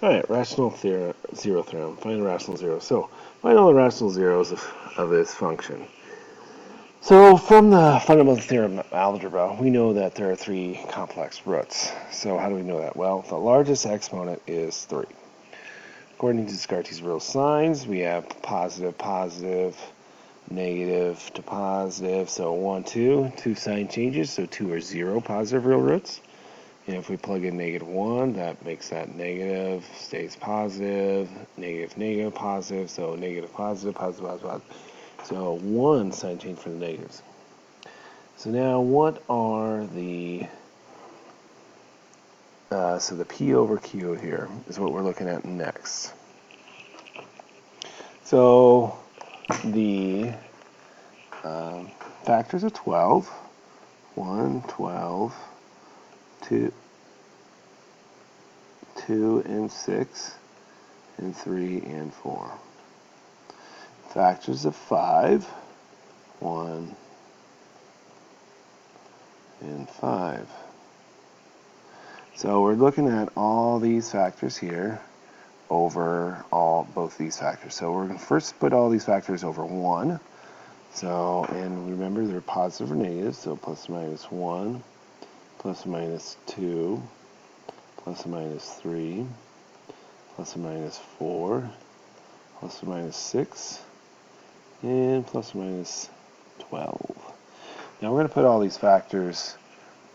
Alright, zero theorem. Find a rational zero. So, find all the rational zeros of this function. So, from the fundamental theorem of algebra, we know that there are three complex roots. So, how do we know that? Well, the largest exponent is 3. According to Descartes' real signs, we have positive, positive, negative to positive. So, 1, 2, two sign changes. So, 2 are 0 positive real roots. And if we plug in -1, that makes that negative, stays positive, negative, negative, positive, so negative, positive, positive, positive, positive. So 1 sign change for the negatives. So now what are the, so the P over Q here is what we're looking at next. So the factors of 12, 1, 12, 2, 2 and 6, and 3 and 4. Factors of 5, 1 and 5. So we're looking at all these factors here over both these factors. So we're going to first put all these factors over 1. So, and remember they're positive or negative, so plus or minus 1, plus or minus 2, plus or minus 3, plus or minus 4, plus or minus 6, and plus or minus 12. Now we're going to put all these factors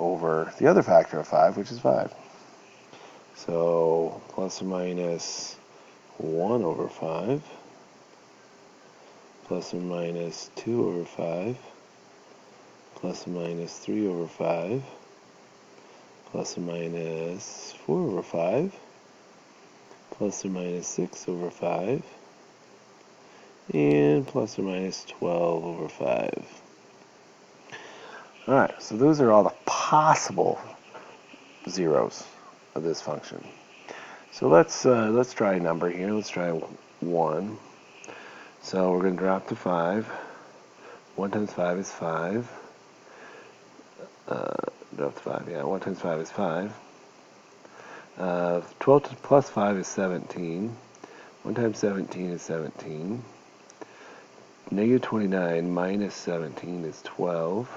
over the other factor of 5, which is 5. So plus or minus 1 over 5, plus or minus 2 over 5, plus or minus 3 over 5, plus or minus 4 over 5, plus or minus 6 over 5, and plus or minus 12 over 5. Alright, so those are all the possible zeros of this function. So let's try a number here. Let's try 1. So we're going to drop to 5. 1 times 5 is 5. Drop to 5, yeah. 1 times 5 is 5. 12 plus 5 is 17. 1 times 17 is 17. Negative 29 minus 17 is 12.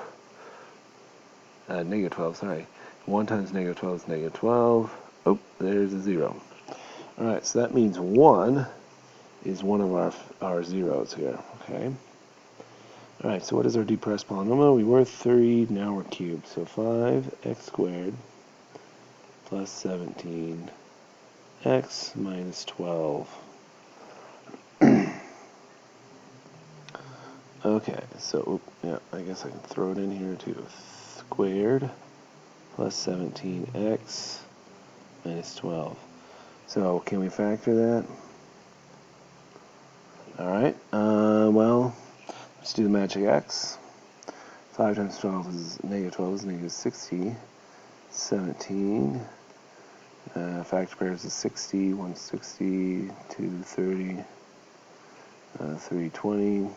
Negative 12, sorry. 1 times negative 12 is negative 12. Oh, there's a 0. Alright, so that means 1 is one of our zeros here, okay? Alright, so what is our depressed polynomial? We were 3, now we're cubed. So 5x squared plus 17x minus 12. Okay, so, yeah, I guess I can throw it in here too. Squared plus 17x minus 12. So, can we factor that? Alright, well, let's do the magic x. 5 times 12 is negative 60. 17. Factor pairs is 60, 160, 230, 320,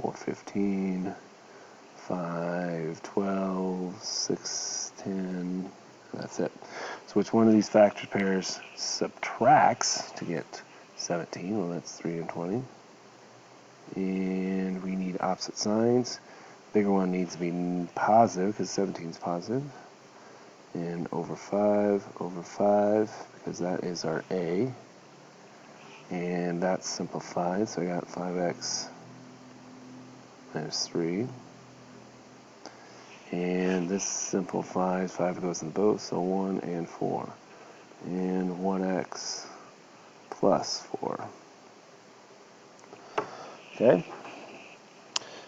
415, 5, 12, 6, 10. That's it. So which one of these factor pairs subtracts to get 17? Well, that's 3 and 20. And we need opposite signs. Bigger one needs to be positive because 17 is positive. And over 5, because that is our a. And that's simplified, so I got 5x minus 3. And this simplifies, 5 goes in both, so 1 and 4. And 1x plus 4. Okay?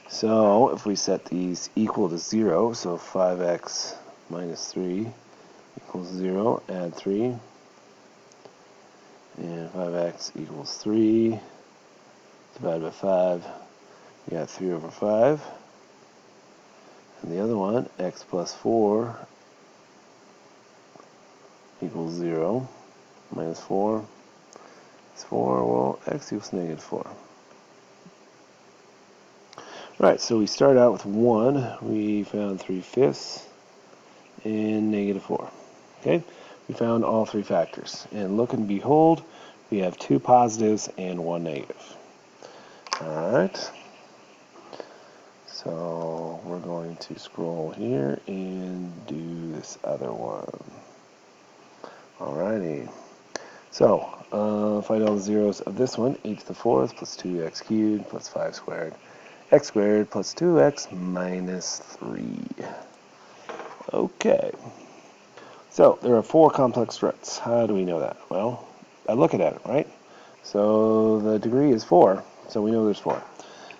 So if we set these equal to 0, so 5x minus 3 equals 0, add 3. And 5x equals 3, divided by 5, we got 3 over 5. And the other one, x plus 4 equals 0, minus 4 is 4, well, x equals negative 4. Right, so we start out with 1, we found 3/5, and negative 4. Okay, we found all three factors. And look and behold, we have 2 positives and 1 negative. Alright. So we're going to scroll here and do this other one. Alrighty. So, find all the zeros of this one. 8 to the 4th plus 2x cubed plus 5 squared. X squared plus 2x minus 3. Okay. So, there are 4 complex roots. How do we know that? Well, I look at it, right? So, the degree is 4. So, we know there's 4.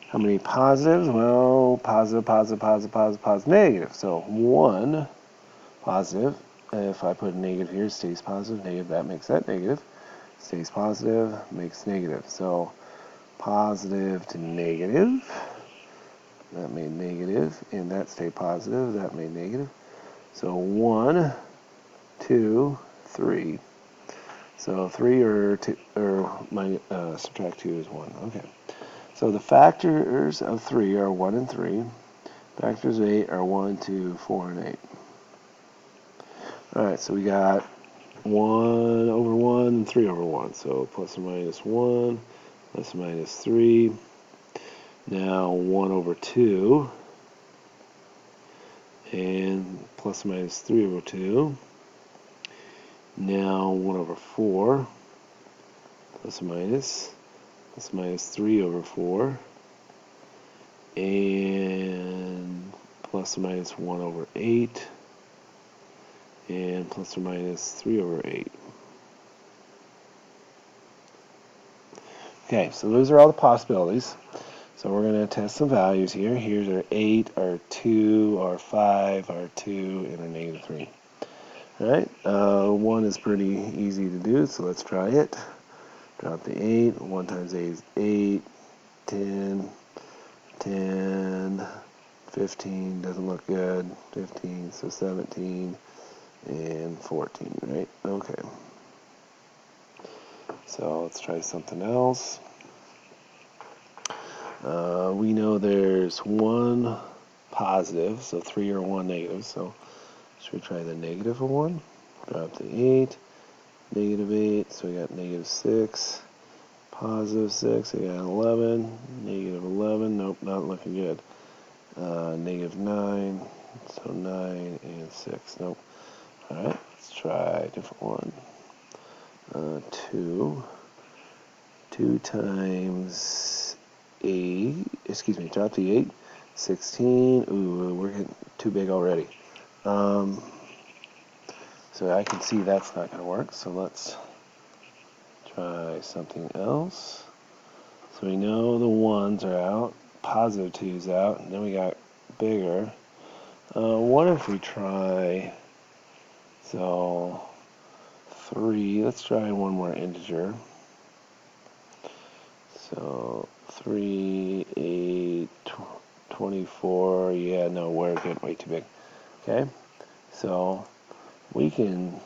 How many positives? Well, positive, positive, positive, positive, positive, negative. So, 1 positive. If I put a negative here, stays positive. Negative, that makes that negative. Stays positive, makes negative. So, positive to negative. That made negative. And that stayed positive. That made negative. So, 1, 2, 3. So 3 or 2, or subtract 2 is 1. Okay. So the factors of 3 are 1 and 3. Factors of 8 are 1, 2, 4, and 8. Alright, so we got 1 over 1 and 3 over 1. So plus or minus 1, plus or minus 3. Now 1 over 2, and plus or minus 3 over 2. Now 1 over 4, plus or minus 3 over 4, and plus or minus 1 over 8, and plus or minus 3 over 8. Okay, so those are all the possibilities. So we're going to test some values here. Here's our 8, our 2, our 5, our 2, and our negative 3. Alright, 1 is pretty easy to do, so let's try it. Drop the 8. 1 times 8 is 8. 10, 10, 15, doesn't look good. 15, so 17, and 14, right? Okay. So let's try something else. We know there's 1 positive, so 3 or 1 negative. So should we try the negative of 1? Drop the 8, negative 8, so we got negative 6, positive 6, we got 11, negative 11, nope, not looking good. Negative 9, so 9 and 6, nope. Alright, let's try a different one. 2 times 8, drop the 8, 16, ooh, we're getting too big already. So I can see that's not going to work, so let's try something else. So we know the 1s are out, positive 2's out, and then we got bigger. What if we try, so 3, let's try one more integer. So 3, 8, 24, yeah, no, we're getting way too big. Okay, so we can,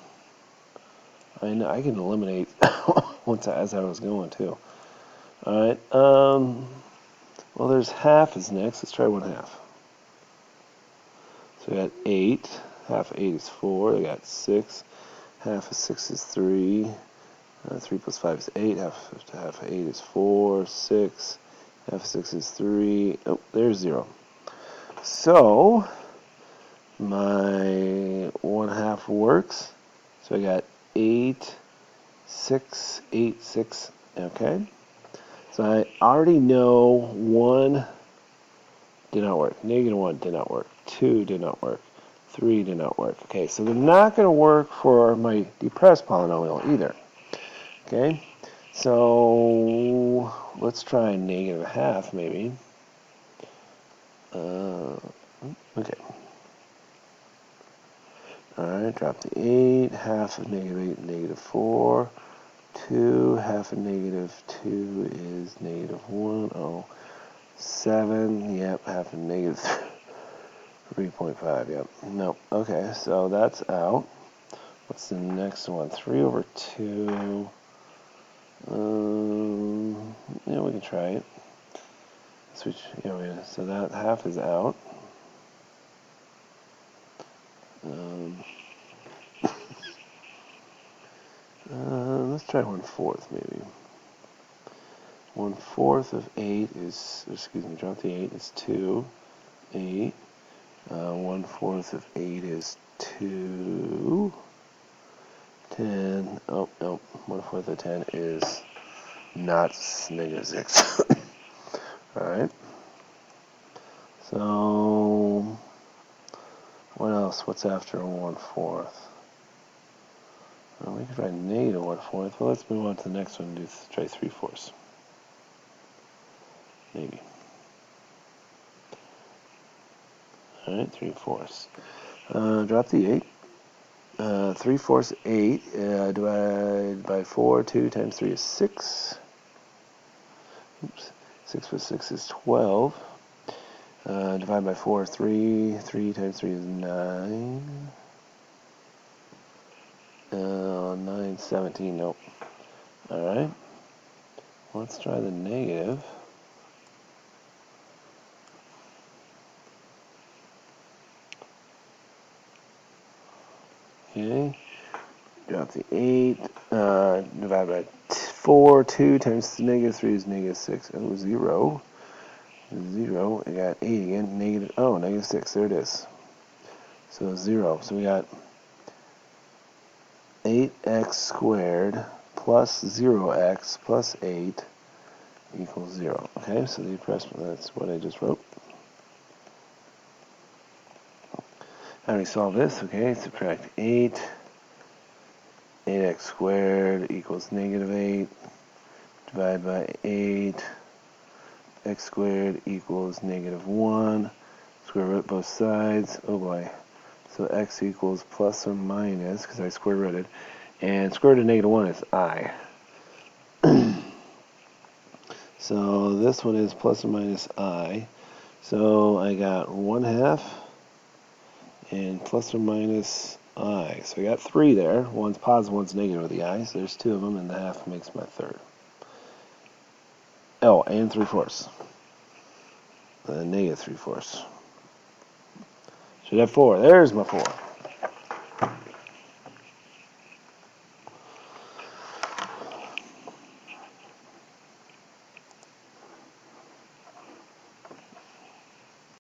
I can eliminate as I was going too. Alright, well there's half is next, let's try 1/2. So we got 8, half of 8 is 4, we got 6, half of 6 is 3, 3 plus 5 is 8, half of 8 is 4, 6, half of 6 is 3, oh, there's 0. So, my 1/2 works, so I got 8, 6, 8, 6, okay. So I already know 1 did not work, negative 1 did not work, 2 did not work, 3 did not work. Okay, so they're not going to work for my depressed polynomial either. Okay, so let's try negative 1/2 maybe. Okay. Alright, drop the 8, half of negative 8, negative 4. 2, half of negative 2 is negative 1. Oh, 7, yep, half of negative 3.5, yep. No, okay, so that's out. What's the next one? 3 over 2. Yeah, we can try it. Switch, yeah, so that half is out. Let's try 1/4 maybe. 1/4 of 8 is, excuse me, drop the 8 is 2. 8. 1/4 of 8 is 2. 10. Oh, no. 1/4 of 10 is not -6. Alright. So, what else? What's after 1/4? Well, we could try -1/4. Well, let's move on to the next one and try 3/4. Maybe. Alright, 3/4. Drop the 8. 3/4 8. Divide by 4. 2 times 3 is 6. Oops. 6 plus 6 is 12. Divide by 4 is 3. 3 times 3 is 9. 9, 17. Nope. Alright. Let's try the negative. Okay. Drop the 8. Divide by 4. 2 times -3 is -6. Oh, 0. 0. I got 8 again. -6. There it is. So 0. So we got 8x squared plus 0x plus 8 equals 0. Okay, so the expression, that's what I just wrote. How do we solve this? Okay, subtract 8. 8x squared equals -8. Divide by 8. X squared equals -1. Square root both sides. Oh boy. So x equals plus or minus, because I square rooted. And square root of -1 is I. So this one is plus or minus I. So I got 1/2 and plus or minus I. So I got 3 there. One's positive, one's negative with the I. So there's 2 of them, and the half makes my third. Oh, and 3/4. -3/4. Should have 4. There's my 4.